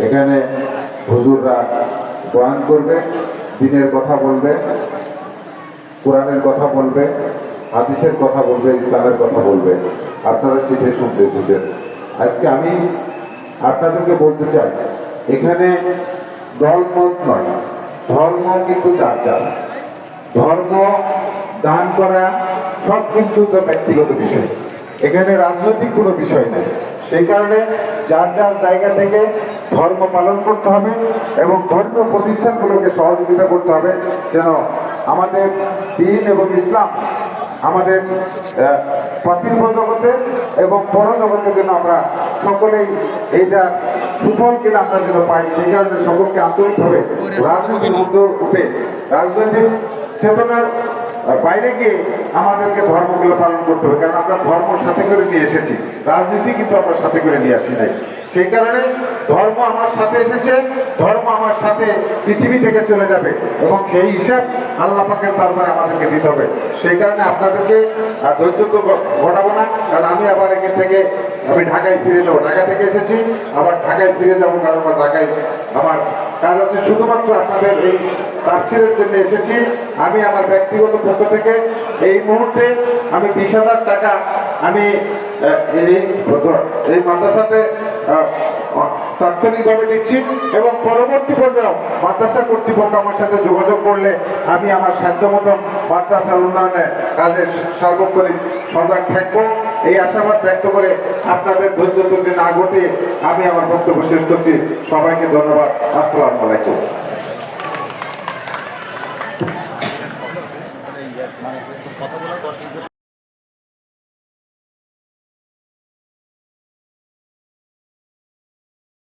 এখানে হুজুররা বয়ান করবে, দ্বীনের কথা বলবে, কোরআনের কথা বলবে, হাদিসের কথা বলবে, ইসলামের কথা বলবে। আপনারা সেটাই শুনতে এসেছেন। আজকে আমি আপনাদেরকে বলতে চাই, এখানে দলমত নয়, ধর্ম কিন্তু চার চার। ধর্ম দান করা সব কিছু তো ব্যক্তিগত বিষয়, এখানে রাজনৈতিক কোনো বিষয় নেই। সেই কারণে যার যার জায়গা থেকে ধর্ম পালন করতে হবে এবং ধর্মীয় প্রতিষ্ঠানগুলোকে সহযোগিতা করতে হবে, যেন আমাদের দ্বীন এবং ইসলাম আমাদের পার্থিব জগতে এবং পরজগতে যেন আমরা সকলেই এইটা সুফল কিনা আমরা যেন পাই। সেই কারণে সকলকে আন্তরিকভাবে রাজনৈতিক উদ্যোগ উঠে রাজনৈতিক চেতনার বাইরে গিয়ে আমাদেরকে ধর্মগুলো পালন করতে হবে, কারণ আমরা ধর্ম সাথে করে নিয়ে এসেছি, রাজনীতি কিন্তু আমরা সাথে করে নিয়ে আসি নাই। সেই কারণে ধর্ম আমার সাথে এসেছে, ধর্ম আমার সাথে পৃথিবী থেকে চলে যাবে এবং সেই হিসাব আল্লাহ পাকের দরবারে আমাদেরকে দিতে হবে। সেই কারণে আপনাদেরকে ধৈর্য তো ঘটাবো না, কারণ আমি আবার এখান থেকে আমি ঢাকায় ফিরে যাবো। ঢাকা থেকে এসেছি, আবার ঢাকায় ফিরে যাবো, কারণ আমার ঢাকায় আমার কাজ আছে। শুধুমাত্র আপনাদের এই তাফসীরের জন্য এসেছি। আমি আমার ব্যক্তিগত পক্ষ থেকে এই মুহূর্তে আমি 20,000 টাকা আমি এই মাদ্রাসাতে তাৎক্ষণিকভাবে দিচ্ছি এবং পরবর্তী পর্যায়ে মাদ্রাসা কর্তৃপক্ষ আমার সাথে যোগাযোগ করলে আমি আমার সাধ্যমতো মাদ্রাসার উন্নয়নের কাজে সার্বক্ষণিক সজাগ থাকবো। এই আশাবাদ ব্যক্ত করে আপনাদের ধৈর্য না ঘটিয়ে আমি আমার বক্তব্য শেষ করছি। সবাইকে ধন্যবাদ। আসসালামু আলাইকুম।